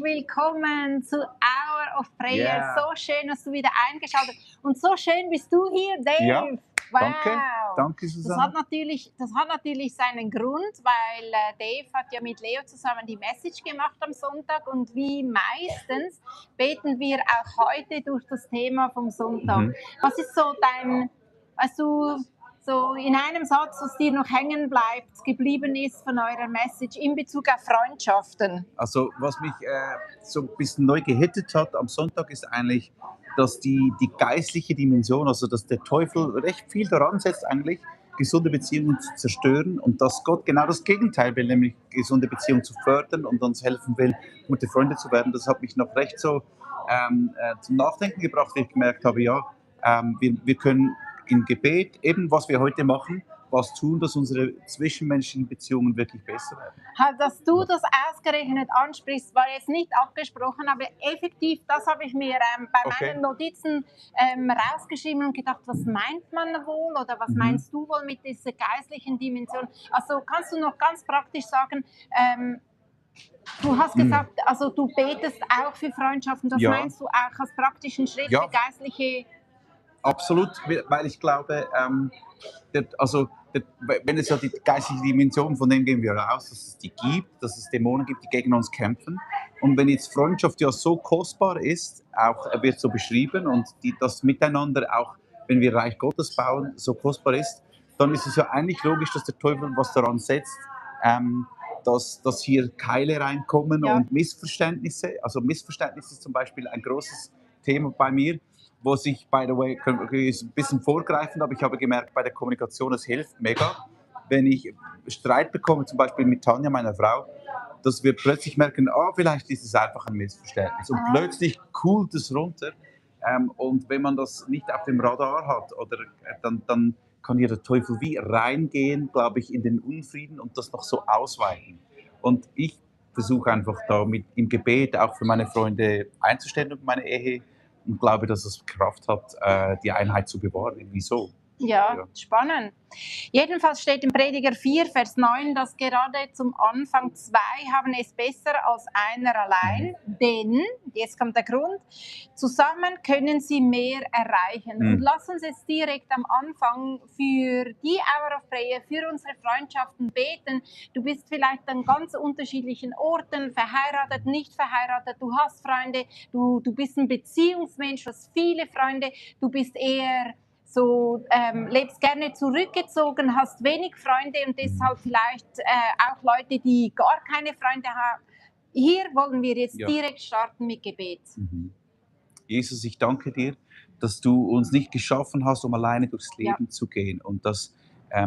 willkommen zu Hour of Prayer. Yeah. So schön, dass du wieder eingeschaltet hast. Und so schön bist du hier, Dave. Ja, Wow. danke Susanne. Das hat natürlich seinen Grund, weil Dave hat ja mit Leo zusammen die Message gemacht am Sonntag und wie meistens beten wir auch heute durch das Thema vom Sonntag. Was ist so so in einem Satz, was dir noch hängen bleibt, geblieben ist von eurer Message in Bezug auf Freundschaften? Also was mich so ein bisschen neu gehittet hat am Sonntag ist eigentlich, dass die geistliche Dimension, also dass der Teufel recht viel daran setzt eigentlich, gesunde Beziehungen zu zerstören und dass Gott genau das Gegenteil will, nämlich gesunde Beziehungen zu fördern und uns helfen will, gute Freunde zu werden. Das hat mich noch recht so zum Nachdenken gebracht, wie ich gemerkt habe, ja, wir können im Gebet, eben was wir heute machen, was tun, dass unsere zwischenmenschlichen Beziehungen wirklich besser werden. Dass du das ausgerechnet ansprichst, war jetzt nicht abgesprochen, aber effektiv, das habe ich mir bei meinen Notizen rausgeschrieben und gedacht, was meint man wohl oder was meinst du wohl mit dieser geistlichen Dimension? Also kannst du noch ganz praktisch sagen, du hast gesagt, also du betest auch für Freundschaften, das meinst du auch als praktischen Schritt für geistliche... Absolut, weil ich glaube, wenn es ja die geistliche Dimension, von dem gehen wir aus, dass es die gibt, dass es Dämonen gibt, die gegen uns kämpfen. Und wenn jetzt Freundschaft ja so kostbar ist, auch wird so beschrieben, und das Miteinander auch, wenn wir Reich Gottes bauen, so kostbar ist, dann ist es ja eigentlich logisch, dass der Teufel was daran setzt, dass hier Keile reinkommen und Missverständnisse. Also Missverständnisse ist zum Beispiel ein großes Thema bei mir, wo sich, by the way, ist ein bisschen vorgreifend, aber ich habe gemerkt, bei der Kommunikation, es hilft mega, wenn ich Streit bekomme, zum Beispiel mit Tanja, meiner Frau, dass wir plötzlich merken, vielleicht ist es einfach ein Missverständnis. Und plötzlich coolt es runter. Und wenn man das nicht auf dem Radar hat, dann kann hier der Teufel wie reingehen, glaube ich, in den Unfrieden und das noch so ausweiten. Und ich versuche einfach da im Gebet auch für meine Freunde einzustehen und meine Ehe, und glaube, dass es Kraft hat, die Einheit zu bewahren. Wieso? Ja, spannend. Jedenfalls steht im Prediger 4, Vers 9, dass gerade zum Anfang zwei haben es besser als einer allein, denn, jetzt kommt der Grund, zusammen können sie mehr erreichen. Und lass uns jetzt direkt am Anfang für die Hour of Prayer, für unsere Freundschaften beten. Du bist vielleicht an ganz unterschiedlichen Orten, verheiratet, nicht verheiratet, du hast Freunde, du bist ein Beziehungsmensch, du hast viele Freunde, du bist eher... lebst gerne zurückgezogen, hast wenig Freunde und deshalb vielleicht auch Leute, die gar keine Freunde haben. Hier wollen wir jetzt direkt starten mit Gebet. Jesus, ich danke dir, dass du uns nicht geschaffen hast, um alleine durchs Leben zu gehen. Und das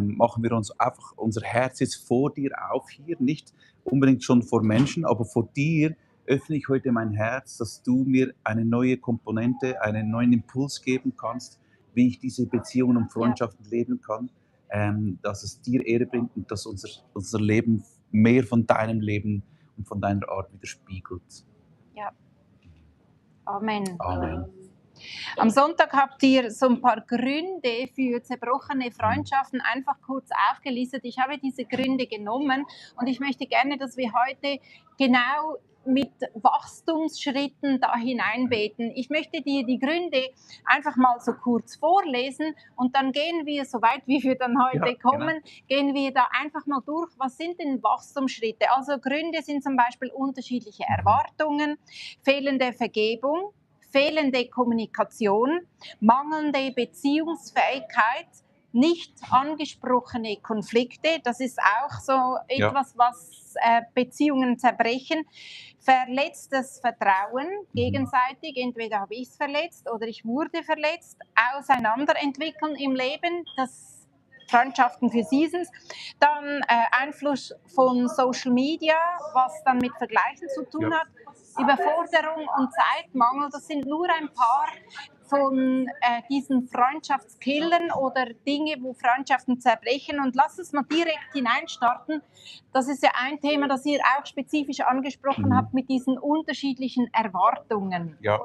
machen wir uns einfach unser Herz jetzt vor dir auf hier, nicht unbedingt schon vor Menschen, aber vor dir öffne ich heute mein Herz, dass du mir eine neue Komponente, einen neuen Impuls geben kannst, wie ich diese Beziehungen und Freundschaften leben kann, dass es dir Ehre bringt und dass unser Leben mehr von deinem Leben und von deiner Art widerspiegelt. Ja. Amen. Amen. Am Sonntag habt ihr so ein paar Gründe für zerbrochene Freundschaften einfach kurz aufgelistet. Ich habe diese Gründe genommen und ich möchte gerne, dass wir heute genau mit Wachstumsschritten da hineinbeten. Ich möchte dir die Gründe einfach mal so kurz vorlesen und dann gehen wir, so weit wie wir dann heute kommen, gehen wir da einfach mal durch. Was sind denn Wachstumsschritte? Also Gründe sind zum Beispiel unterschiedliche Erwartungen, fehlende Vergebung, fehlende Kommunikation, mangelnde Beziehungsfähigkeit, nicht angesprochene Konflikte, das ist auch so etwas, was Beziehungen zerbrechen, verletztes Vertrauen gegenseitig, entweder habe ich es verletzt oder ich wurde verletzt, auseinanderentwickeln im Leben, das Freundschaften für Seasons, dann Einfluss von Social Media, was dann mit Vergleichen zu tun hat, Überforderung und Zeitmangel, das sind nur ein paar von diesen Freundschaftskillern oder Dinge, wo Freundschaften zerbrechen. Und lass uns mal direkt hineinstarten. Das ist ja ein Thema, das ihr auch spezifisch angesprochen habt mit diesen unterschiedlichen Erwartungen. Ja,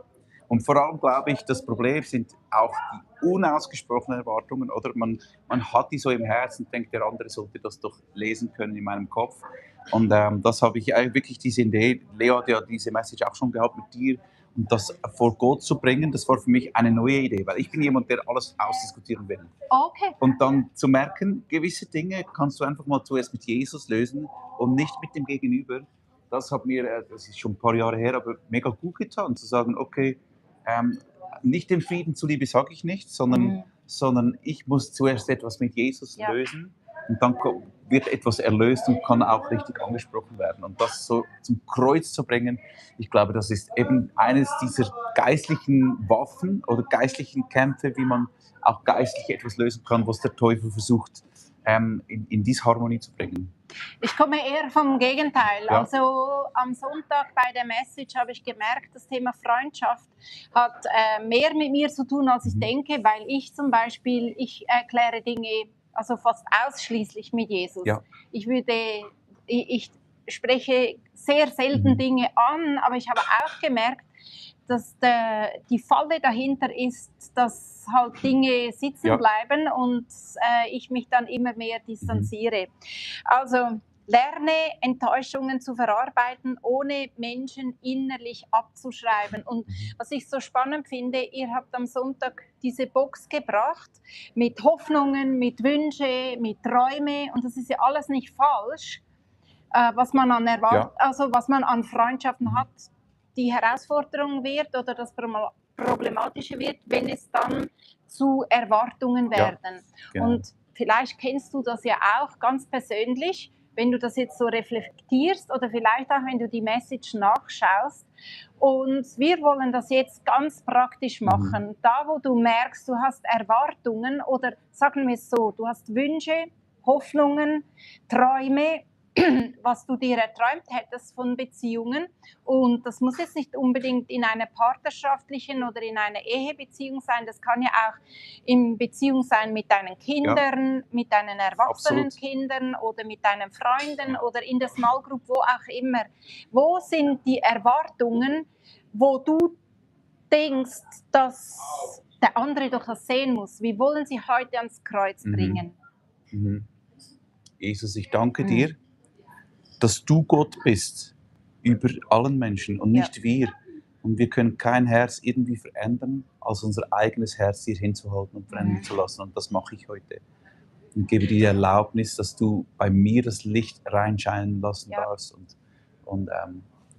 und vor allem glaube ich, das Problem sind auch die unausgesprochenen Erwartungen, oder man hat die so im Herzen, denkt, der andere sollte das doch lesen können in meinem Kopf. Und das habe ich wirklich diese Idee, Leo hat ja diese Message auch schon gehabt mit dir, und das vor Gott zu bringen, das war für mich eine neue Idee, weil ich bin jemand, der alles ausdiskutieren will. Okay. Und dann zu merken, gewisse Dinge kannst du einfach mal zuerst mit Jesus lösen und nicht mit dem Gegenüber. Das hat mir, das ist schon ein paar Jahre her, aber mega gut getan, zu sagen, okay, nicht den Frieden zuliebe sage ich nicht, sondern ich muss zuerst etwas mit Jesus lösen, und dann wird etwas erlöst und kann auch richtig angesprochen werden. Und das so zum Kreuz zu bringen, ich glaube, das ist eben eines dieser geistlichen Waffen oder geistlichen Kämpfe, wie man auch geistlich etwas lösen kann, was der Teufel versucht, in Disharmonie zu bringen. Ich komme eher vom Gegenteil. Ja. Also am Sonntag bei der Message habe ich gemerkt, das Thema Freundschaft hat mehr mit mir zu tun, als ich denke, weil ich zum Beispiel, ich erkläre Dinge also fast ausschließlich mit Jesus. Ja. Ich spreche sehr selten Dinge an, aber ich habe auch gemerkt, dass die Falle dahinter ist, dass halt Dinge sitzen bleiben und ich mich dann immer mehr distanziere. Also lerne Enttäuschungen zu verarbeiten, ohne Menschen innerlich abzuschreiben. Und was ich so spannend finde, ihr habt am Sonntag diese Box gebracht mit Hoffnungen, mit Wünschen, mit Träumen, und das ist ja alles nicht falsch, was man an also was man an Freundschaften hat. Die Herausforderung wird oder das Problematische wird, wenn es dann zu Erwartungen werden. Ja, genau. Und vielleicht kennst du das ja auch ganz persönlich, wenn du das jetzt so reflektierst oder vielleicht auch, wenn du die Message nachschaust. Und wir wollen das jetzt ganz praktisch machen. Da, wo du merkst, du hast Erwartungen oder sagen wir es so, du hast Wünsche, Hoffnungen, Träume, was du dir erträumt hättest von Beziehungen. Und das muss jetzt nicht unbedingt in einer partnerschaftlichen oder in einer Ehebeziehung sein. Das kann ja auch in Beziehung sein mit deinen Kindern, mit deinen erwachsenen Kindern oder mit deinen Freunden oder in der Small Group, wo auch immer. Wo sind die Erwartungen, wo du denkst, dass der andere doch das sehen muss? Wie wollen sie heute ans Kreuz bringen? Jesus, ich danke dir, dass du Gott bist über allen Menschen und nicht wir. Und wir können kein Herz irgendwie verändern, als unser eigenes Herz dir hinzuhalten und verändern zu lassen. Und das mache ich heute. Und gebe dir die Erlaubnis, dass du bei mir das Licht reinscheinen lassen darfst. Und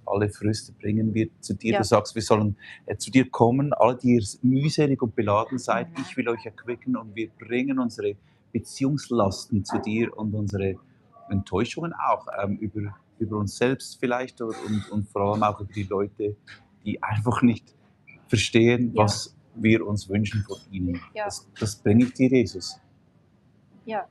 alle Früchte bringen wir zu dir. Du sagst, wir sollen zu dir kommen, alle, die ihr mühselig und beladen seid. Ich will euch erquicken, und wir bringen unsere Beziehungslasten zu dir und unsere Enttäuschungen auch über uns selbst vielleicht und vor allem auch über die Leute, die einfach nicht verstehen, was wir uns wünschen von ihnen. Das bringe ich dir, Jesus. Ja.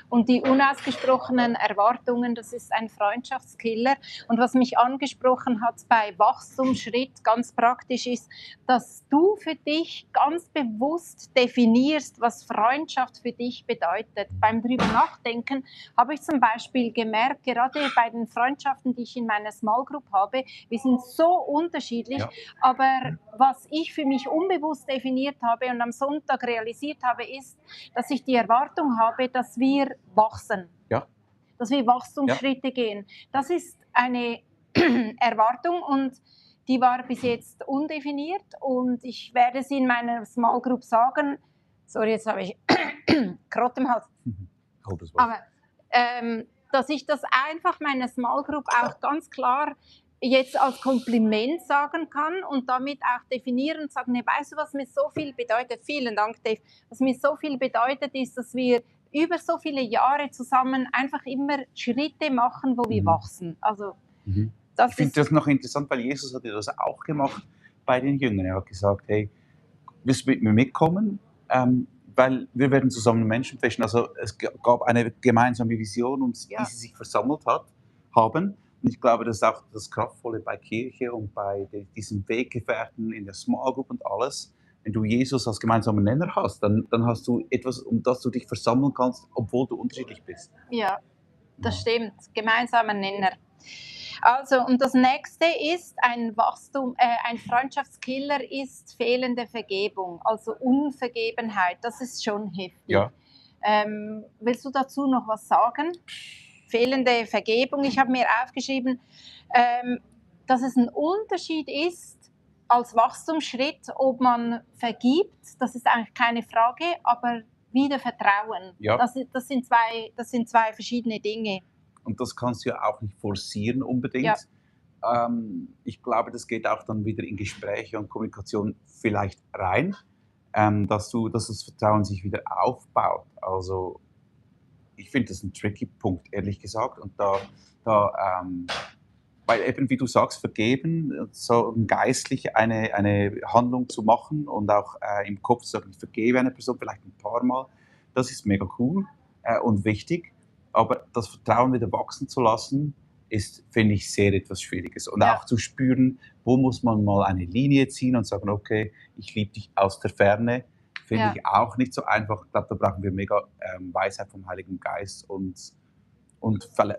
Und die unausgesprochenen Erwartungen, das ist ein Freundschaftskiller. Und was mich angesprochen hat bei Wachstumsschritt ganz praktisch ist, dass du für dich ganz bewusst definierst, was Freundschaft für dich bedeutet. Beim drüber nachdenken habe ich zum Beispiel gemerkt, gerade bei den Freundschaften, die ich in meiner Small Group habe, wir sind so unterschiedlich, aber was ich für mich unbewusst definiert habe und am Sonntag realisiert habe, ist, dass ich die Erwartung habe, dass wir wachsen, dass wir Wachstumsschritte gehen. Das ist eine Erwartung und die war bis jetzt undefiniert und ich werde sie in meiner Small Group sagen. Sorry, jetzt habe ich Krott im Hals. Aber dass ich das einfach meiner Small Group auch ganz klar jetzt als Kompliment sagen kann und damit auch definieren und sagen, nee, weißt du, was mir so viel bedeutet? Vielen Dank, Dave. Was mir so viel bedeutet, ist, dass wir über so viele Jahre zusammen einfach immer Schritte machen, wo wir wachsen. Also, ich finde das noch interessant, weil Jesus hat ja das auch gemacht bei den Jüngern. Er hat gesagt, hey, willst du mit mir mitkommen? Weil wir werden zusammen Menschen fischen. Also es gab eine gemeinsame Vision, die sie sich versammelt haben. Und ich glaube, das ist auch das Kraftvolle bei Kirche und bei diesen Weggefährten in der Small Group und alles. Wenn du Jesus als gemeinsamen Nenner hast, dann hast du etwas, um das du dich versammeln kannst, obwohl du unterschiedlich bist. Ja, das stimmt. Gemeinsamer Nenner. Also, und das nächste ist ein Freundschaftskiller ist fehlende Vergebung, also Unvergebenheit. Das ist schon heftig. Ja. Willst du dazu noch was sagen? fehlende Vergebung. Ich habe mir aufgeschrieben, dass es ein Unterschied ist als Wachstumsschritt, ob man vergibt, das ist eigentlich keine Frage, aber wieder Vertrauen. Ja. Das sind zwei verschiedene Dinge. Und das kannst du ja auch nicht forcieren unbedingt. Ja. Ich glaube, das geht auch dann wieder in Gespräche und Kommunikation vielleicht rein, dass das Vertrauen sich wieder aufbaut. Also ich finde das ein tricky Punkt, ehrlich gesagt. Und weil eben, wie du sagst, vergeben, so geistlich eine Handlung zu machen und auch im Kopf zu sagen, ich vergebe eine Person vielleicht ein paar Mal, das ist mega cool und wichtig. Aber das Vertrauen wieder wachsen zu lassen, ist, finde ich, sehr etwas Schwieriges. Und Ja. auch zu spüren, wo muss man mal eine Linie ziehen und sagen, okay, ich liebe dich aus der Ferne, finde ich auch nicht so einfach. Ich glaube, da brauchen wir mega Weisheit vom Heiligen Geist und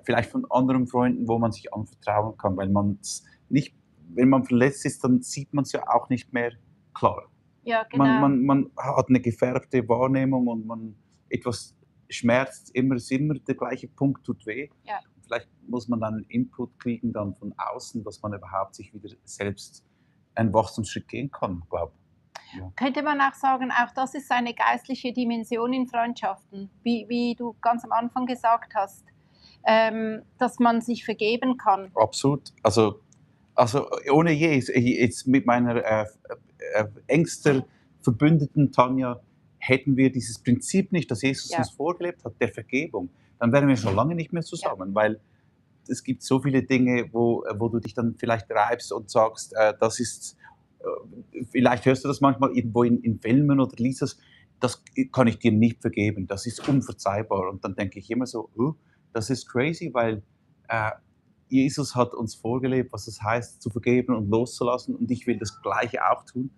vielleicht von anderen Freunden, wo man sich anvertrauen kann, weil wenn man verletzt ist, dann sieht man es ja auch nicht mehr klar. Ja, genau. Man hat eine gefärbte Wahrnehmung und etwas schmerzt immer der gleiche Punkt tut weh. Ja. Vielleicht muss man dann Input kriegen dann von außen, dass man überhaupt sich wieder selbst einen Wachstumsschritt gehen kann, glaube ich. Ja. Könnte man auch sagen, auch das ist eine geistliche Dimension in Freundschaften, wie du ganz am Anfang gesagt hast, dass man sich vergeben kann. Absolut. Also ohne jetzt mit meiner engster Verbündeten Tanja hätten wir dieses Prinzip nicht, das Jesus uns vorgelebt hat, der Vergebung, dann wären wir schon lange nicht mehr zusammen, weil es gibt so viele Dinge, wo du dich dann vielleicht reibst und sagst, das ist, vielleicht hörst du das manchmal irgendwo in Filmen oder liest das kann ich dir nicht vergeben, das ist unverzeihbar. Und dann denke ich immer so, das ist crazy, weil Jesus hat uns vorgelebt, was es heißt, zu vergeben und loszulassen. Und ich will das Gleiche auch tun.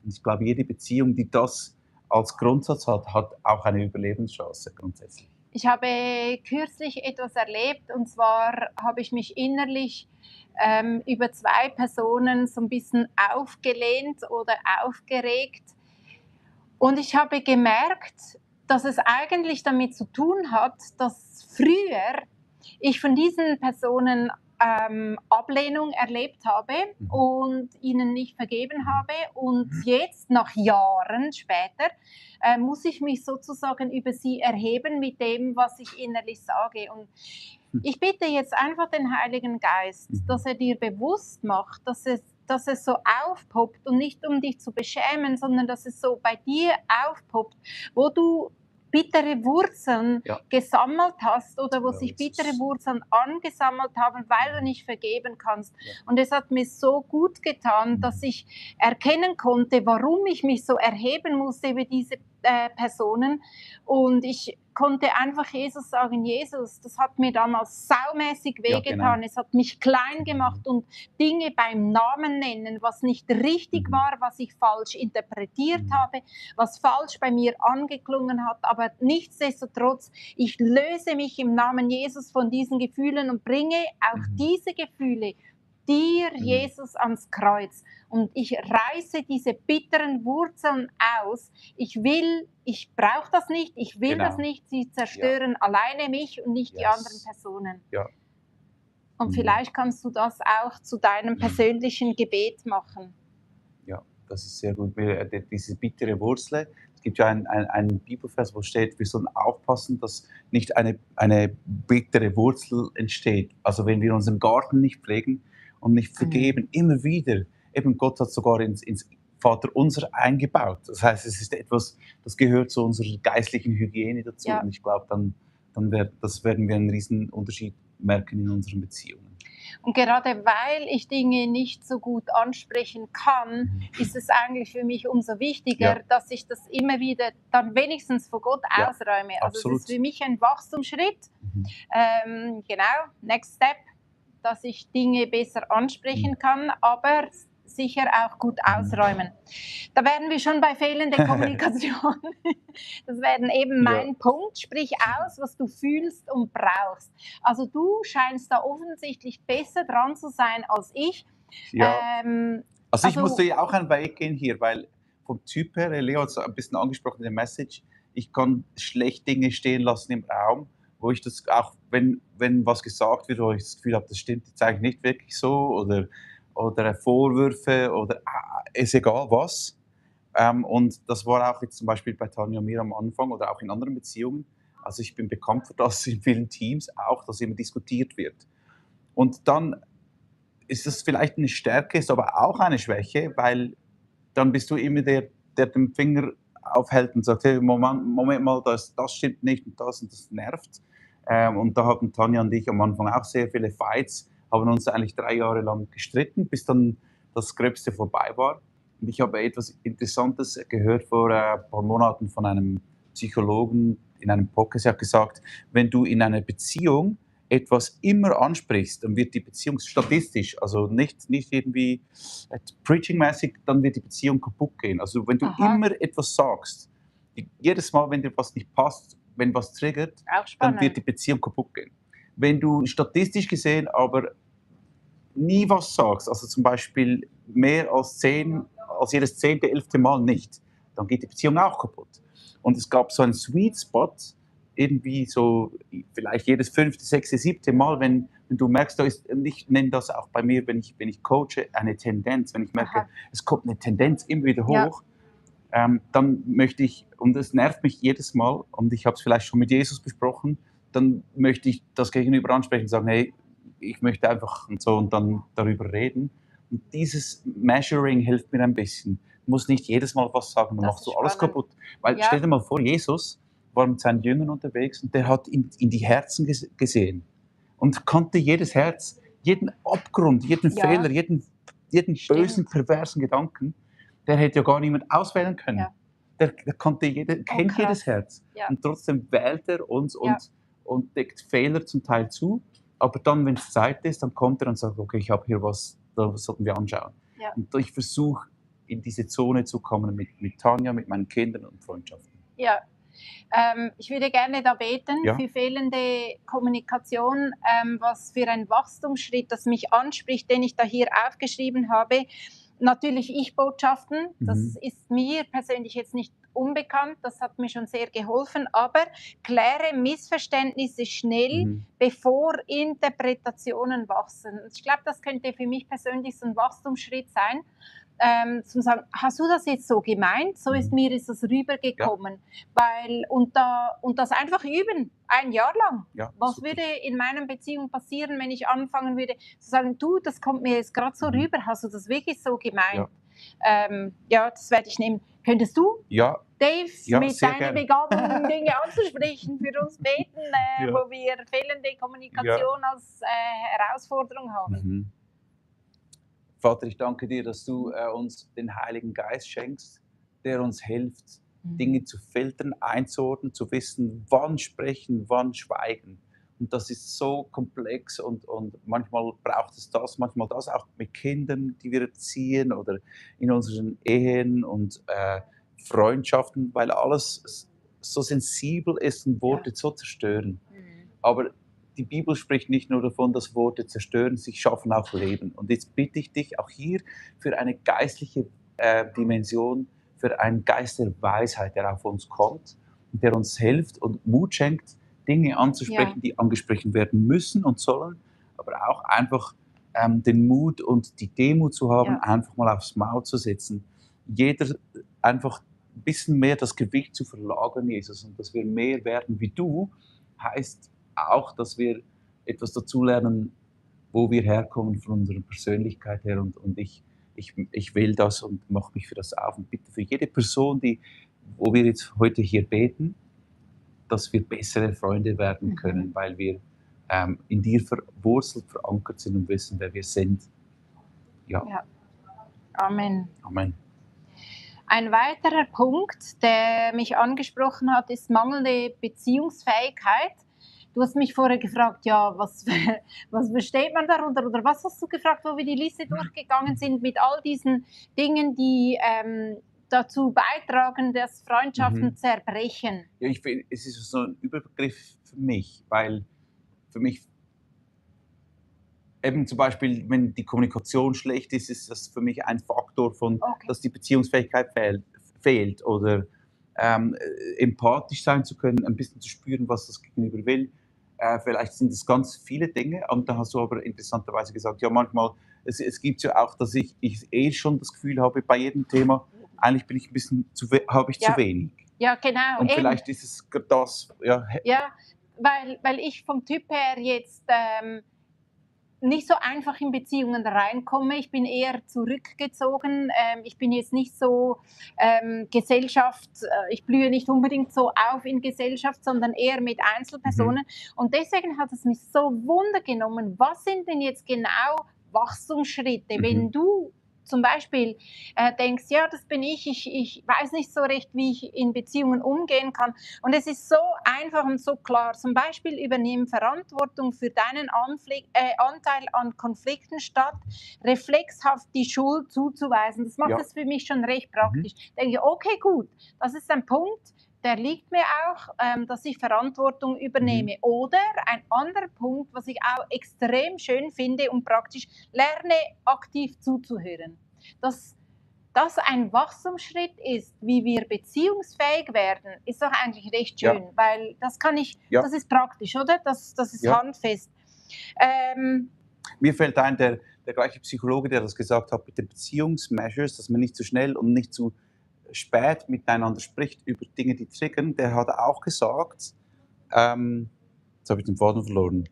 Und ich glaube, jede Beziehung, die das als Grundsatz hat, hat auch eine Überlebenschance grundsätzlich. Ich habe kürzlich etwas erlebt, und zwar habe ich mich innerlich über zwei Personen so ein bisschen aufgelehnt oder aufgeregt. Und ich habe gemerkt, dass es eigentlich damit zu tun hat, dass früher ich von diesen Personen Ablehnung erlebt habe und ihnen nicht vergeben habe. Und jetzt, nach Jahren später, muss ich mich sozusagen über sie erheben mit dem, was ich innerlich sage. Und ich bitte jetzt einfach den Heiligen Geist, dass er dir bewusst macht, dass es so aufpoppt und nicht um dich zu beschämen, sondern dass es so bei dir aufpoppt, wo du bittere Wurzeln gesammelt hast oder wo sich bittere Wurzeln angesammelt haben, weil du nicht vergeben kannst. Und es hat mir so gut getan, dass ich erkennen konnte, warum ich mich so erheben musste über diese Personen. Und ich konnte einfach Jesus sagen, Jesus, das hat mir damals saumäßig wehgetan. Es hat mich klein gemacht und Dinge beim Namen nennen, was nicht richtig war, was ich falsch interpretiert habe, was falsch bei mir angeklungen hat. Aber nichtsdestotrotz, ich löse mich im Namen Jesus von diesen Gefühlen und bringe auch diese Gefühle dir, Jesus, ans Kreuz. Und ich reiße diese bitteren Wurzeln aus. Ich brauche das nicht, ich will das nicht. Sie zerstören alleine mich und nicht die anderen Personen. Ja. Und vielleicht kannst du das auch zu deinem persönlichen Gebet machen. Ja, das ist sehr gut. Diese bittere Wurzel, es gibt ja einen Bibelvers, wo steht, wir sollen aufpassen, dass nicht eine bittere Wurzel entsteht. Also wenn wir unseren Garten nicht pflegen und nicht vergeben, immer wieder. Eben Gott hat sogar ins Vaterunser eingebaut. Das heißt, es ist etwas, das gehört zu unserer geistlichen Hygiene dazu. Und ich glaube, dann werden wir einen riesen Unterschied merken in unseren Beziehungen. Und gerade weil ich Dinge nicht so gut ansprechen kann, ist es eigentlich für mich umso wichtiger, dass ich das immer wieder dann wenigstens vor Gott ausräume. Also absolut. es ist für mich ein Wachstumsschritt. Next Step, dass ich Dinge besser ansprechen kann, aber sicher auch gut ausräumen. Da werden wir schon bei fehlender Kommunikation. Das wäre eben mein Punkt. Sprich aus, was du fühlst und brauchst. Also du scheinst da offensichtlich besser dran zu sein als ich. Ja. Also ich musste ja auch einen Weg gehen hier, weil vom Typ her, Leo hat es ein bisschen angesprochen in der Message, ich kann schlecht Dinge stehen lassen im Raum, wo ich das auch, wenn was gesagt wird, wo ich das Gefühl habe, das stimmt jetzt eigentlich nicht wirklich so, oder Vorwürfe oder ist egal was. Und das war auch jetzt zum Beispiel bei Tanja und mir am Anfang oder auch in anderen Beziehungen. Also ich bin bekannt für das in vielen Teams auch, dass immer diskutiert wird. Und dann ist das vielleicht eine Stärke, ist aber auch eine Schwäche, weil dann bist du immer der den Finger aufhält und sagt, hey, Moment mal, das stimmt nicht und das nervt. Und da hatten Tanja und ich am Anfang auch sehr viele Fights, haben uns eigentlich 3 Jahre lang gestritten, bis dann das Gröbste vorbei war. Und ich habe etwas Interessantes gehört vor ein paar Monaten von einem Psychologen in einem Podcast. Er hat gesagt, wenn du in einer Beziehung etwas immer ansprichst, dann wird die Beziehung statistisch, also nicht irgendwie preaching-mäßig, dann wird die Beziehung kaputt gehen. Also wenn du immer etwas sagst, jedes Mal, wenn dir was nicht passt, wenn was triggert, dann wird die Beziehung kaputt gehen. Wenn du statistisch gesehen aber nie was sagst, also zum Beispiel mehr als jedes 10., 11. Mal nicht, dann geht die Beziehung auch kaputt. Und es gab so einen Sweet Spot, irgendwie so vielleicht jedes 5., 6., 7. Mal, wenn du merkst, da ist, ich nenne das auch bei mir, wenn ich coache, eine Tendenz. Wenn ich merke, es kommt eine Tendenz immer wieder hoch, dann möchte ich, und es nervt mich jedes Mal, und ich habe es vielleicht schon mit Jesus besprochen, dann möchte ich das Gegenüber ansprechen und sagen, hey, ich möchte einfach und so und dann darüber reden. Und dieses Measuring hilft mir ein bisschen. Du musst nicht jedes Mal was sagen, dann machst du alles kaputt. Weil stell dir mal vor, Jesus war mit seinen Jüngern unterwegs und der hat in die Herzen gesehen und kannte jedes Herz, jeden Abgrund, jeden Fehler, jeden bösen, perversen Gedanken. Der hätte ja gar niemand auswählen können. Ja. Der kennt jedes Herz. Ja. Und trotzdem wählt er uns und deckt Fehler zum Teil zu. Aber dann, wenn es Zeit ist, dann kommt er und sagt, okay, ich habe hier was, das sollten wir anschauen. Ja. Und ich versuche, in diese Zone zu kommen mit Tanja, mit meinen Kindern und Freundschaften. Ja. Ich würde gerne da beten für fehlende Kommunikation, was für ein Wachstumsschritt, das mich anspricht, den ich da hier aufgeschrieben habe. Natürlich Ich-Botschaften, das ist mir persönlich jetzt nicht unbekannt, das hat mir schon sehr geholfen, aber kläre Missverständnisse schnell, bevor Interpretationen wachsen. Ich glaube, das könnte für mich persönlich so ein Wachstumsschritt sein, zu sagen, hast du das jetzt so gemeint? So ist das rübergekommen. Ja. Und das einfach üben, 1 Jahr lang. Ja, was würde in meiner Beziehung passieren, wenn ich anfangen würde zu sagen, du, das kommt mir jetzt gerade so rüber, hast du das wirklich so gemeint? Ja, das werde ich nehmen. Könntest du, Dave, mit deiner Begabung Dinge anzusprechen, für uns beten, wo wir fehlende Kommunikation als Herausforderung haben? Vater, ich danke dir, dass du uns den Heiligen Geist schenkst, der uns hilft, Dinge zu filtern, einzuordnen, zu wissen, wann sprechen, wann schweigen. Und das ist so komplex und manchmal braucht es das, manchmal das, auch mit Kindern, die wir erziehen oder in unseren Ehen und Freundschaften, weil alles so sensibel ist und Worte so zerstören. Aber die Bibel spricht nicht nur davon, dass Worte zerstören, sie schaffen auch Leben. Und jetzt bitte ich dich auch hier für eine geistliche Dimension, für einen Geist der Weisheit, der auf uns kommt und der uns hilft und Mut schenkt, Dinge anzusprechen, die angesprochen werden müssen und sollen, aber auch einfach den Mut und die Demut zu haben, einfach mal aufs Maul zu setzen. Jeder einfach ein bisschen mehr das Gewicht zu verlagern, Jesus, und dass wir mehr werden wie du, heißt auch, dass wir etwas dazulernen, wo wir herkommen von unserer Persönlichkeit her. Und ich will das und mache mich für das auf. Und bitte für jede Person, wo wir jetzt heute hier beten, dass wir bessere Freunde werden können, weil wir in dir verwurzelt, verankert sind und wissen, wer wir sind. Ja. Amen. Amen. Ein weiterer Punkt, der mich angesprochen hat, ist mangelnde Beziehungsfähigkeit. Du hast mich vorher gefragt, ja, was versteht man darunter? Oder was hast du gefragt, wo wir die Liste durchgegangen sind mit all diesen Dingen, die dazu beitragen, dass Freundschaften zerbrechen? Ja, ich finde, es ist so ein Überbegriff für mich, weil für mich eben zum Beispiel, wenn die Kommunikation schlecht ist, ist das für mich ein Faktor von, dass die Beziehungsfähigkeit fehlt oder empathisch sein zu können, ein bisschen zu spüren, was das Gegenüber will. Vielleicht sind es ganz viele Dinge. Und da hast du aber interessanterweise gesagt, ja, manchmal, es gibt ja auch, dass ich schon das Gefühl habe, bei jedem Thema, eigentlich bin ich ein bisschen habe ich zu wenig. Ja, genau. Und Eben. vielleicht ist es das, ja. Ja, weil ich vom Typ her jetzt nicht so einfach in Beziehungen reinkomme. Ich bin eher zurückgezogen. Ich bin jetzt nicht so Gesellschaft, ich blühe nicht unbedingt so auf in Gesellschaft, sondern eher mit Einzelpersonen. Und deswegen hat es mich so Wunder genommen, was sind denn jetzt genau Wachstumsschritte, wenn du zum Beispiel denkst, ja, das bin ich weiß nicht so recht, wie ich in Beziehungen umgehen kann. Und es ist so einfach und so klar. Zum Beispiel übernehmen Verantwortung für deinen Anteil an Konflikten statt reflexhaft die Schuld zuzuweisen. Das macht es für mich schon recht praktisch. Denke ich, okay, gut, das ist ein Punkt, der liegt mir auch, dass ich Verantwortung übernehme. Oder ein anderer Punkt, was ich auch extrem schön finde und praktisch, lerne aktiv zuzuhören. Dass das ein Wachstumsschritt ist, wie wir beziehungsfähig werden, ist doch eigentlich recht schön, weil das kann ich, das ist praktisch, oder? Das ist handfest. Mir fällt ein, der gleiche Psychologe, der das gesagt hat mit den Beziehungsmeasures, dass man nicht zu schnell und nicht zu spät miteinander spricht über Dinge, die triggern, der hat auch gesagt, jetzt habe ich den Faden verloren.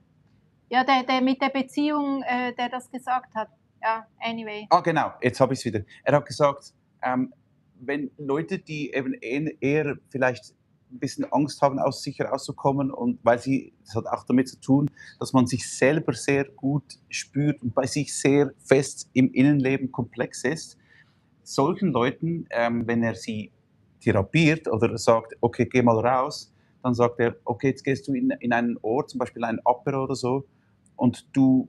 Ja, der mit der Beziehung, der das gesagt hat. Ja, anyway. Genau, jetzt habe ich es wieder. Er hat gesagt, wenn Leute, die eben eher vielleicht ein bisschen Angst haben, aus sich rauszukommen, und das hat auch damit zu tun, dass man sich selber sehr gut spürt und bei sich sehr fest im Innenleben komplex ist, solchen Leuten, wenn er sie therapiert oder sagt, okay, geh mal raus, dann sagt er, okay, jetzt gehst du in einen Ort, zum Beispiel einen Apero oder so, und du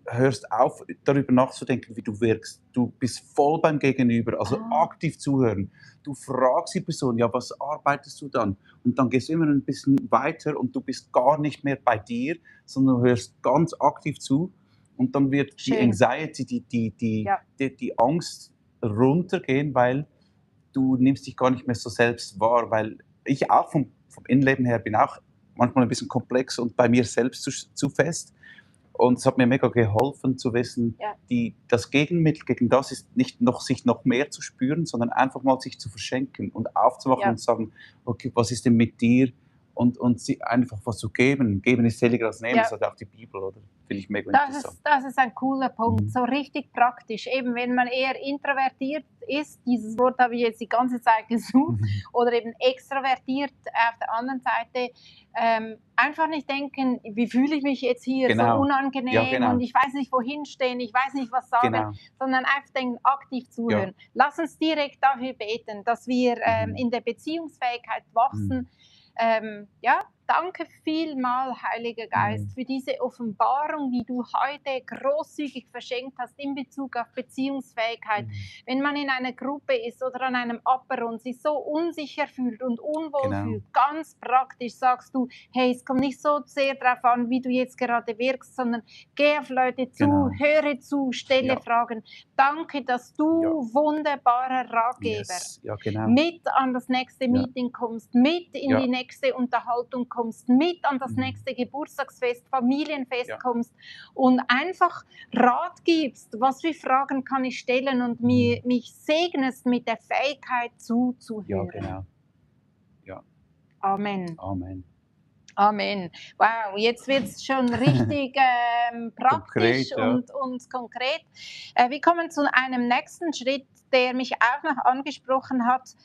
hörst auf, darüber nachzudenken, wie du wirkst. Du bist voll beim Gegenüber, also aktiv zuhören. Du fragst die Person, ja, was arbeitest du dann? Und dann gehst du immer ein bisschen weiter und du bist gar nicht mehr bei dir, sondern du hörst ganz aktiv zu. Und dann wird die Anxiety, die Angst runtergehen, weil du nimmst dich gar nicht mehr so selbst wahr. Weil ich auch vom Innenleben her bin auch manchmal ein bisschen komplex und bei mir selbst zu fest. Und es hat mir mega geholfen zu wissen, das Gegenmittel gegen das ist nicht noch, sich noch mehr zu spüren, sondern einfach mal sich zu verschenken und aufzuwachen und sagen, okay, was ist denn mit dir? Und sie einfach was zu geben. Geben ist seliger als nehmen, das hat auch die Bibel, oder? Finde ich mega interessant. Das ist ein cooler Punkt, so richtig praktisch. Eben, wenn man eher introvertiert ist, dieses Wort habe ich jetzt die ganze Zeit gesucht, oder eben extrovertiert auf der anderen Seite, einfach nicht denken, wie fühle ich mich jetzt hier, so unangenehm und ich weiß nicht, wohin stehen, ich weiß nicht, was sagen, sondern einfach denken, aktiv zuhören. Lass uns direkt dafür beten, dass wir in der Beziehungsfähigkeit wachsen. Danke vielmal, Heiliger Geist, für diese Offenbarung, die du heute großzügig verschenkt hast in Bezug auf Beziehungsfähigkeit. Wenn man in einer Gruppe ist oder an einem Apero und sich so unsicher fühlt und unwohl fühlt, ganz praktisch sagst du, hey, es kommt nicht so sehr darauf an, wie du jetzt gerade wirkst, sondern geh auf Leute zu, höre zu, stelle Fragen. Danke, dass du, wunderbarer Ratgeber, mit an das nächste Meeting kommst, mit in die nächste Unterhaltung kommst, mit an das nächste Geburtstagsfest, Familienfest kommst und einfach Rat gibst, was für Fragen kann ich stellen und mich segnest mit der Fähigkeit zuzuhören. Amen. Amen. Amen. Wow, jetzt wird es schon richtig praktisch konkret, und konkret. Wir kommen zu einem nächsten Schritt, der mich auch noch angesprochen hat.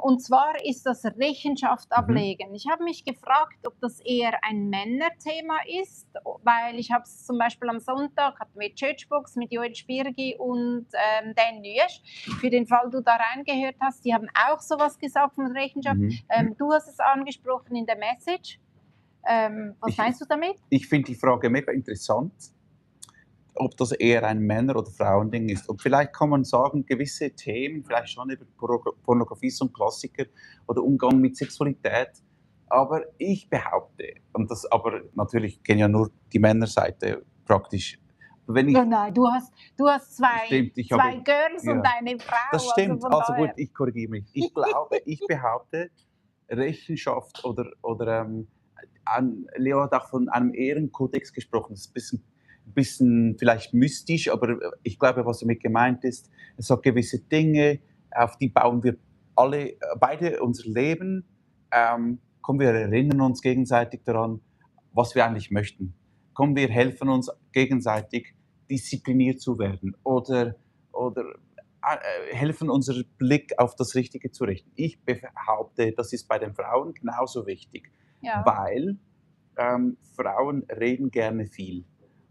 Und zwar ist das Rechenschaft ablegen. Ich habe mich gefragt, ob das eher ein Männerthema ist, weil ich habe es zum Beispiel am Sonntag, hatten wir Churchbox mit Joel Spirgi und Dan Nüesch. Für den Fall, du da reingehört hast, die haben auch sowas gesagt von Rechenschaft. Du hast es angesprochen in der Message. Was meinst du damit? Ich finde die Frage mega interessant, ob das eher ein Männer- oder Frauending ist. Und vielleicht kann man sagen, gewisse Themen, vielleicht schon über Pornografie, so ein Klassiker, oder Umgang mit Sexualität. Aber ich behaupte, aber natürlich kenne ja nur die Männerseite praktisch. Wenn ich, nein, du hast zwei Girls und eine Frau. Das stimmt, also gut, ich korrigiere mich. Ich behaupte, Rechenschaft oder Leo hat auch von einem Ehrenkodex gesprochen. Das ist ein bisschen vielleicht mystisch, aber ich glaube, was damit gemeint ist, es sagt gewisse Dinge, auf die bauen wir beide unser Leben. Komm, wir erinnern uns gegenseitig daran, was wir eigentlich möchten. Komm, wir helfen uns gegenseitig, diszipliniert zu werden oder helfen, unseren Blick auf das Richtige zu richten. Ich behaupte, das ist bei den Frauen genauso wichtig, Ja. weil Frauen reden gerne viel.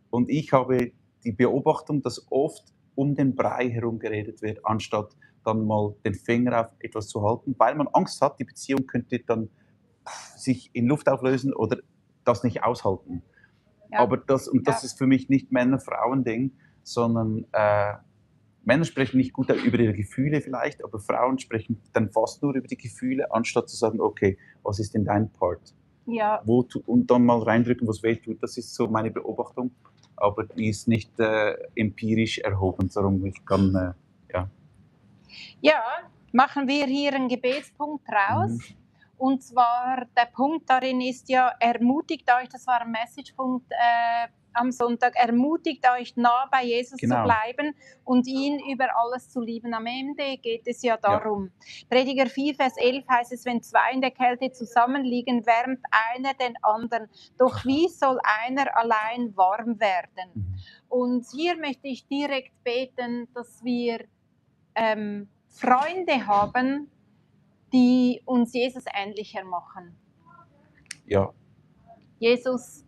Und ich habe die Beobachtung, dass oft um den Brei herum geredet wird, anstatt dann mal den Finger auf etwas zu halten, weil man Angst hat, die Beziehung könnte dann sich in Luft auflösen oder das nicht aushalten. Ja. Aber das ist für mich nicht Männer-Frauen-Ding, sondern Männer sprechen nicht gut über ihre Gefühle vielleicht, aber Frauen sprechen dann fast nur über die Gefühle, anstatt zu sagen, okay, was ist denn dein Part? Ja. Und dann mal reindrücken, was weh tut. Das ist so meine Beobachtung, aber die ist nicht empirisch erhoben, darum ich kann, ja. Ja, machen wir hier einen Gebetspunkt raus. Und zwar, der Punkt darin ist ja, ermutigt euch, das war ein Messagepunkt am Sonntag, ermutigt euch, nah bei Jesus zu bleiben und ihn über alles zu lieben. Am Ende geht es ja darum. Ja. Prediger 4, Vers 11 heißt es, wenn zwei in der Kälte zusammenliegen, wärmt einer den anderen. Doch wie soll einer allein warm werden? Und hier möchte ich direkt beten, dass wir Freunde haben, die uns Jesus ähnlicher machen. Ja. Jesus,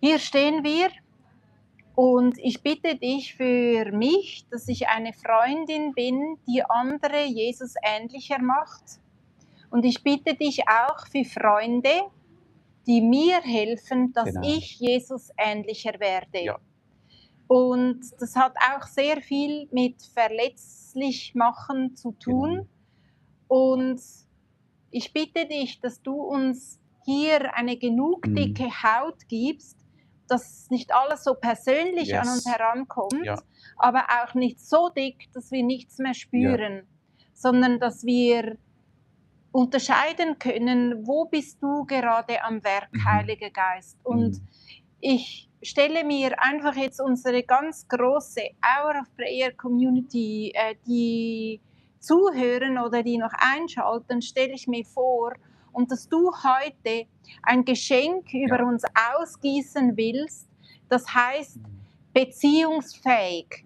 hier stehen wir und ich bitte dich für mich, dass ich eine Freundin bin, die andere Jesus ähnlicher macht. Und ich bitte dich auch für Freunde, die mir helfen, dass ich Jesus ähnlicher werde. Ja. Und das hat auch sehr viel mit verletzlich machen zu tun. Und ich bitte dich, dass du uns hier eine genug dicke Haut gibst, dass nicht alles so persönlich an uns herankommt, aber auch nicht so dick, dass wir nichts mehr spüren, sondern dass wir unterscheiden können, wo bist du gerade am Werk, Heiliger Geist. Und ich stelle mir einfach jetzt unsere ganz große Hour of Prayer Community, die zuhören oder die noch einschalten, stelle ich mir vor, und dass du heute ein Geschenk über uns ausgießen willst, das heißt beziehungsfähig.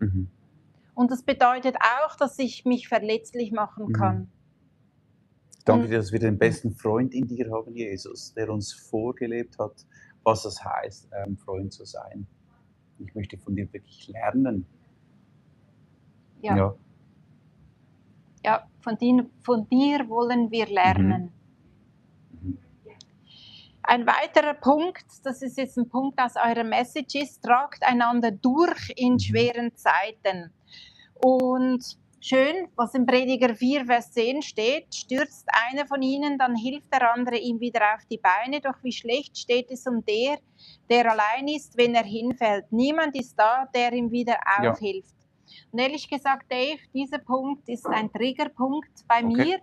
Und das bedeutet auch, dass ich mich verletzlich machen kann. Danke dir, dass wir den besten Freund in dir haben, Jesus, der uns vorgelebt hat, was es heißt, Freund zu sein. Ich möchte von dir wirklich lernen. Ja, von dir wollen wir lernen. Ein weiterer Punkt, das ist jetzt ein Punkt aus eurer Message, ist, tragt einander durch in schweren Zeiten. Und schön, was im Prediger 4, Vers 10 steht, stürzt einer von ihnen, dann hilft der andere ihm wieder auf die Beine. Doch wie schlecht steht es um der allein ist, wenn er hinfällt. Niemand ist da, der ihm wieder aufhilft. Und ehrlich gesagt, Dave, dieser Punkt ist ein Triggerpunkt bei mir,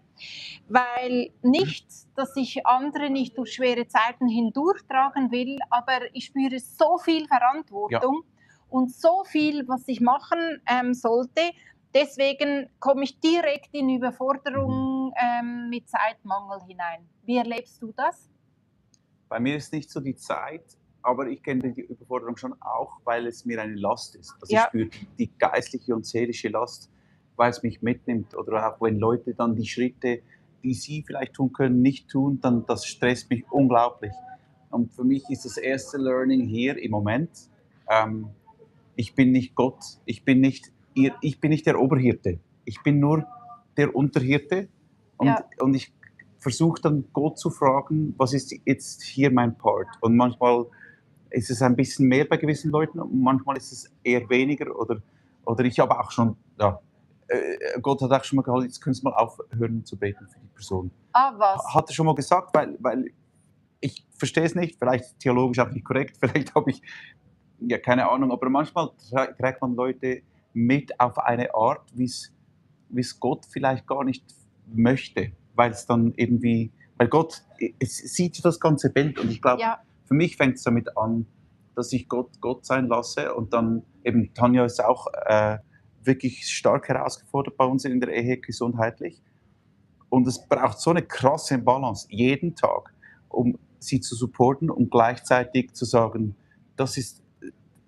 weil nicht, dass ich andere nicht durch schwere Zeiten hindurchtragen will, aber ich spüre so viel Verantwortung und so viel, was ich machen sollte. Deswegen komme ich direkt in Überforderung mit Zeitmangel hinein. Wie erlebst du das? Bei mir ist nicht so die Zeit, aber ich kenne die Überforderung schon auch, weil es mir eine Last ist. Also ich spüre die geistliche und seelische Last, weil es mich mitnimmt. Oder auch wenn Leute dann die Schritte, die sie vielleicht tun können, nicht tun, dann das stresst mich unglaublich. Und für mich ist das erste Learning hier im Moment, ich bin nicht Gott, ich bin nicht der Oberhirte. Ich bin nur der Unterhirte und ich versuche dann Gott zu fragen, was ist jetzt hier mein Part? Und manchmal ist es ein bisschen mehr bei gewissen Leuten und manchmal ist es eher weniger. Oder ich habe auch schon, Gott hat auch schon mal gesagt, jetzt können Sie mal aufhören zu beten für die Person. Was? Hat er schon mal gesagt, weil ich verstehe es nicht, vielleicht theologisch auch nicht korrekt, vielleicht habe ich, keine Ahnung, aber manchmal trägt man Leute mit auf eine Art, wie es Gott vielleicht gar nicht möchte, weil Weil Gott es sieht das ganze Bild und ich glaube, Ja, für mich fängt es damit an, dass ich Gott sein lasse und dann eben, Tanja ist auch wirklich stark herausgefordert bei uns in der Ehe gesundheitlich und es braucht so eine krasse Balance jeden Tag, um sie zu supporten und gleichzeitig zu sagen, das ist,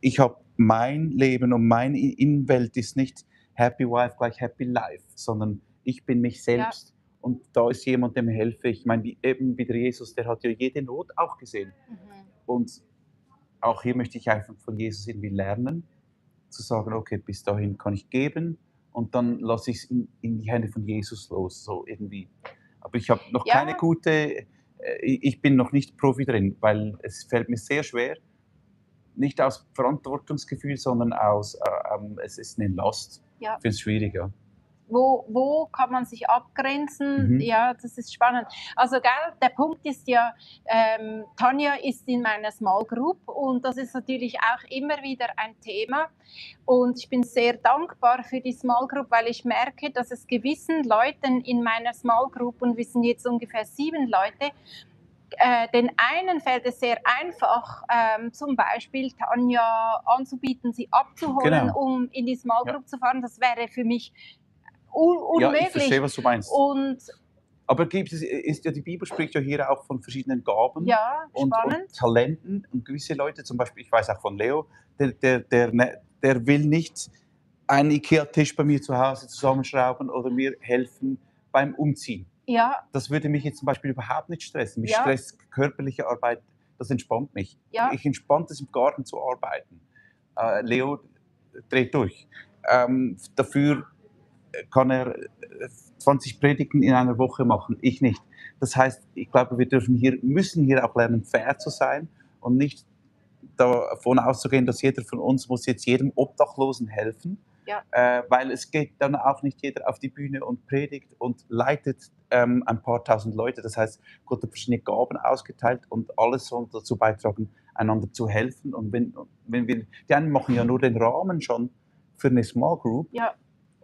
ich habe mein Leben und meine Innenwelt ist nicht Happy Wife gleich Happy Life, sondern ich bin mich ja. selbst und da ist jemand, dem helfe ich. Ich meine, eben wieder Jesus, der hat ja jede Not auch gesehen. Mhm. Und auch hier möchte ich einfach von Jesus irgendwie lernen, zu sagen, okay, bis dahin kann ich geben und dann lasse ich es in die Hände von Jesus los, so irgendwie. Aber ich habe noch keine Ja, gute, ich bin noch nicht Profi drin, weil es fällt mir sehr schwer, nicht aus Verantwortungsgefühl, sondern aus, es ist eine Last. ja. Ich finde es schwierig, ja. Wo kann man sich abgrenzen? Mhm. Ja, das ist spannend. Also, gell, der Punkt ist ja, Tanja ist in meiner Small Group und das ist natürlich auch immer wieder ein Thema. Und ich bin sehr dankbar für die Small Group, weil ich merke, dass es gewissen Leuten in meiner Small Group, und wir sind jetzt ungefähr 7 Leute, den einen fällt es sehr einfach, zum Beispiel Tanja anzubieten, sie abzuholen, Genau. um in die Small Ja. Group zu fahren. Das wäre für mich Ja, ich verstehe, unmöglich. was du meinst. Und Aber ist ja, die Bibel spricht ja hier auch von verschiedenen Gaben ja, und spannend. Talenten. Und gewisse Leute, zum Beispiel, ich weiß auch von Leo, der will nicht einen Ikea-Tisch bei mir zu Hause zusammenschrauben oder mir helfen beim Umziehen. Ja, Das würde mich jetzt zum Beispiel überhaupt nicht stressen. Mich Ja. stresst körperliche Arbeit, das entspannt mich. Ja. Ich entspannt es, im Garten zu arbeiten. Leo dreht durch. Dafür kann er 20 Predigten in einer Woche machen, ich nicht. Das heißt, ich glaube, wir müssen hier auch lernen, fair zu sein und nicht davon auszugehen, dass jeder von uns muss jetzt jedem Obdachlosen helfen, Ja. weil es geht dann auch nicht jeder auf die Bühne und predigt und leitet ein paar tausend Leute. Das heißt, Gott hat verschiedene Gaben ausgeteilt und alles soll dazu beitragen, einander zu helfen. Und wenn wir, die einen machen ja nur den Rahmen schon für eine Small Group. Ja.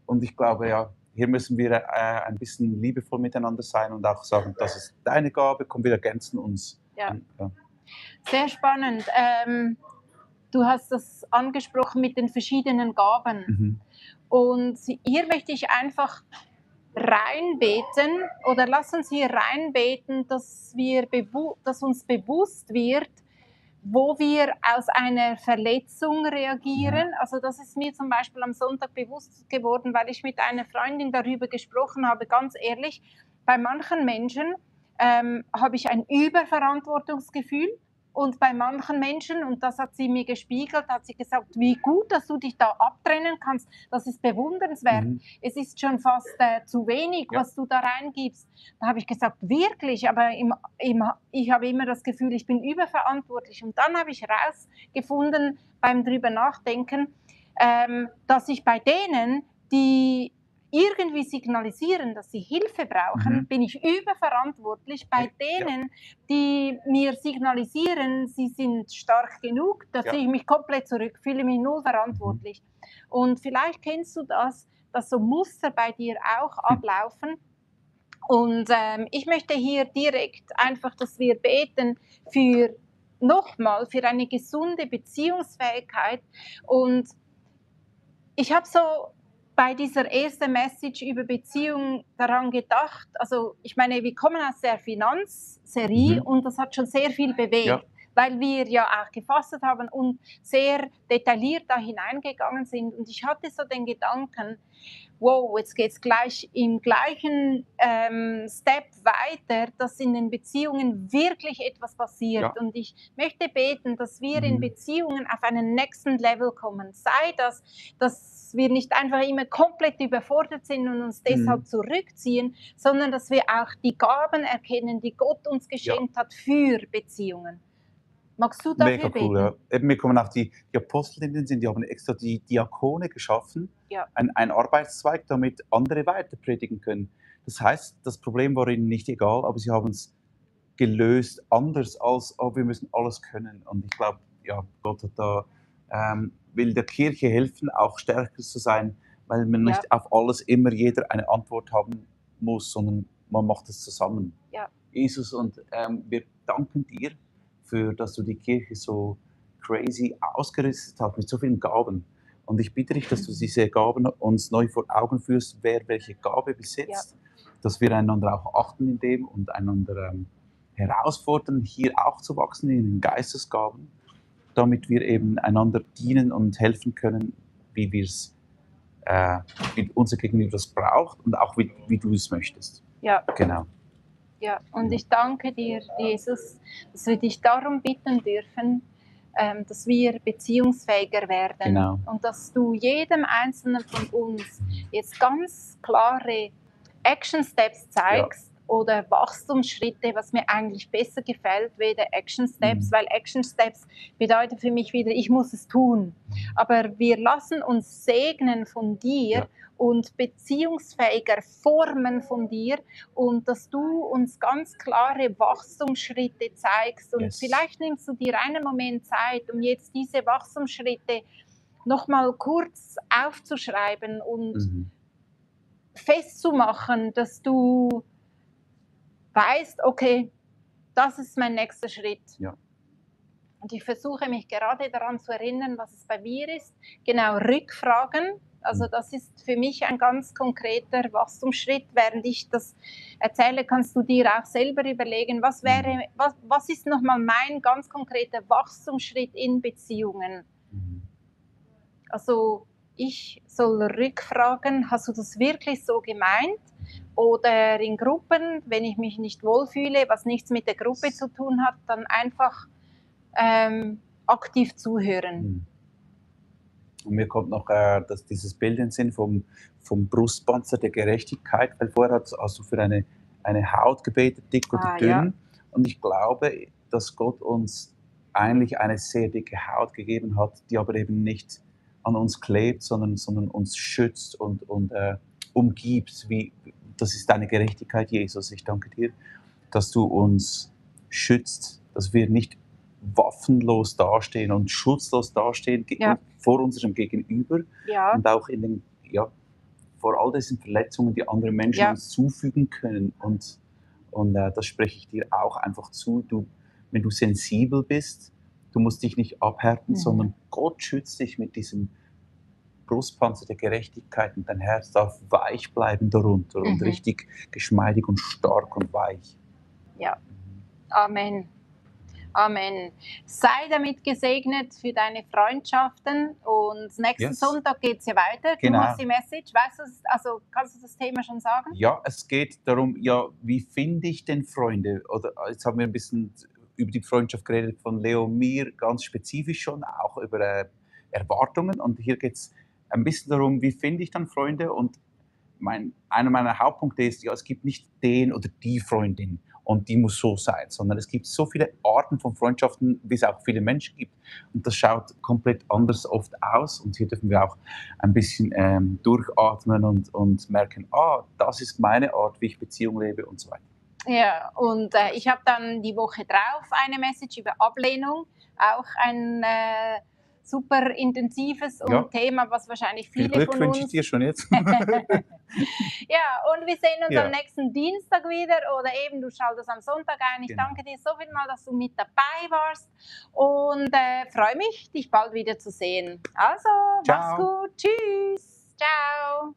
Und ich glaube, ja, hier müssen wir ein bisschen liebevoll miteinander sein und auch sagen, das ist deine Gabe, komm, wir ergänzen uns. Ja. Ja. Sehr spannend. Du hast das angesprochen mit den verschiedenen Gaben. Mhm. Und hier möchte ich einfach reinbeten oder lass uns hier reinbeten, dass uns bewusst wird, wo wir aus einer Verletzung reagieren. Also das ist mir zum Beispiel am Sonntag bewusst geworden, weil ich mit einer Freundin darüber gesprochen habe, ganz ehrlich, bei manchen Menschen habe ich ein Überverantwortungsgefühl. Und bei manchen Menschen, und das hat sie mir gespiegelt, hat sie gesagt, wie gut, dass du dich da abtrennen kannst, das ist bewundernswert. Mhm. Es ist schon fast zu wenig, Ja. was du da reingibst. Da habe ich gesagt, wirklich, aber ich habe immer das Gefühl, ich bin überverantwortlich. Und dann habe ich herausgefunden, beim drüber nachdenken, dass ich bei denen, die irgendwie signalisieren, dass sie Hilfe brauchen, bin ich überverantwortlich. Bei denen, die mir signalisieren, sie sind stark genug, da ziehe ich mich komplett zurück, fühle mich null verantwortlich. Und vielleicht kennst du das, dass so Muster bei dir auch ablaufen. Und ich möchte hier direkt einfach, dass wir beten für eine gesunde Beziehungsfähigkeit. Und ich habe so bei dieser ersten Message über Beziehung daran gedacht, also ich meine, wir kommen aus der Finanzserie und das hat schon sehr viel bewegt, weil wir ja auch gefastet haben und sehr detailliert da hineingegangen sind. Und ich hatte so den Gedanken, wow, jetzt geht es gleich im gleichen Step weiter, dass in den Beziehungen wirklich etwas passiert. Ja. Und ich möchte beten, dass wir in Beziehungen auf einen nächsten Level kommen. Sei das, dass wir nicht einfach immer komplett überfordert sind und uns deshalb zurückziehen, sondern dass wir auch die Gaben erkennen, die Gott uns geschenkt hat für Beziehungen. Magst du dafür Mega beten? cool, ja. Eben, mir kommen auch die Apostel in den Sinn, die haben extra die Diakone geschaffen, Ja. ein Arbeitszweig, damit andere weiter predigen können. Das heißt, das Problem war ihnen nicht egal, aber sie haben es gelöst, anders als, oh, wir müssen alles können. Und ich glaube, ja, Gott hat da, will der Kirche helfen, auch stärker zu sein, weil man nicht auf alles immer jeder eine Antwort haben muss, sondern man macht es zusammen. Ja. Jesus, und wir danken dir, dass du die Kirche so crazy ausgerüstet hast mit so vielen Gaben. Und ich bitte dich, dass du diese Gaben uns neu vor Augen führst, wer welche Gabe besitzt, dass wir einander auch achten in dem und einander herausfordern, hier auch zu wachsen in den Geistesgaben, damit wir eben einander dienen und helfen können, wie unser Gegenüber das braucht und auch wie du es möchtest. Ja. Genau. Ja, und ich danke dir, Jesus, dass wir dich darum bitten dürfen, dass wir beziehungsfähiger werden. Genau. Und dass du jedem Einzelnen von uns jetzt ganz klare Action Steps zeigst oder Wachstumsschritte, was mir eigentlich besser gefällt, weder Action Steps, weil Action Steps bedeutet für mich wieder, ich muss es tun. Aber wir lassen uns segnen von dir und beziehungsfähiger formen von dir und dass du uns ganz klare Wachstumsschritte zeigst. Und vielleicht nimmst du dir einen Moment Zeit, um jetzt diese Wachstumsschritte nochmal kurz aufzuschreiben und festzumachen, dass du weißt, okay, das ist mein nächster Schritt. Ja. Und ich versuche mich gerade daran zu erinnern, was es bei mir ist. Genau, Rückfragen. Also das ist für mich ein ganz konkreter Wachstumsschritt. Während ich das erzähle, kannst du dir auch selber überlegen, was ist nochmal mein ganz konkreter Wachstumsschritt in Beziehungen. Also ich soll rückfragen, hast du das wirklich so gemeint? Oder in Gruppen, wenn ich mich nicht wohlfühle, was nichts mit der Gruppe zu tun hat, dann einfach aktiv zuhören. Und mir kommt noch dieses Bild in den Sinn vom Brustpanzer der Gerechtigkeit, weil vorher hast du für eine Haut gebetet, dick oder dünn. Ja. Und ich glaube, dass Gott uns eigentlich eine sehr dicke Haut gegeben hat, die aber eben nicht an uns klebt, sondern uns schützt und umgibt. Das ist deine Gerechtigkeit, Jesus. Ich danke dir, dass du uns schützt, dass wir nicht waffenlos dastehen und schutzlos dastehen vor unserem Gegenüber und auch vor all diesen Verletzungen, die andere Menschen uns zufügen können. Und das spreche ich dir auch einfach zu. Wenn du sensibel bist, du musst dich nicht abhärten, sondern Gott schützt dich mit diesem Brustpanzer der Gerechtigkeit und dein Herz darf weich bleiben darunter und richtig geschmeidig und stark und weich. Ja, Amen. Amen. Sei damit gesegnet für deine Freundschaften und nächsten Sonntag geht es ja weiter. Genau. Du hast die Message, weißt du, also kannst du das Thema schon sagen? Ja, es geht darum, wie finde ich denn Freunde? Oder jetzt haben wir ein bisschen über die Freundschaft geredet von Leo und mir, ganz spezifisch schon, auch über Erwartungen. Und hier geht es ein bisschen darum, wie finde ich dann Freunde? Und einer meiner Hauptpunkte ist, es gibt nicht den oder die Freundin und die muss so sein, sondern es gibt so viele Arten von Freundschaften, wie es auch viele Menschen gibt. Und das schaut komplett anders oft aus. Und hier dürfen wir auch ein bisschen durchatmen und merken, das ist meine Art, wie ich Beziehung lebe und so weiter. Ja, und ich habe dann die Woche drauf eine Message über Ablehnung, auch ein super intensives Thema, was wahrscheinlich viele Viel Glück von uns... wünsche ich dir schon jetzt. Ja, und wir sehen uns am nächsten Dienstag wieder oder eben du schaltest am Sonntag ein. Ich danke dir so viel mal, dass du mit dabei warst und freue mich, dich bald wieder zu sehen. Also, mach's gut. Tschüss. Ciao.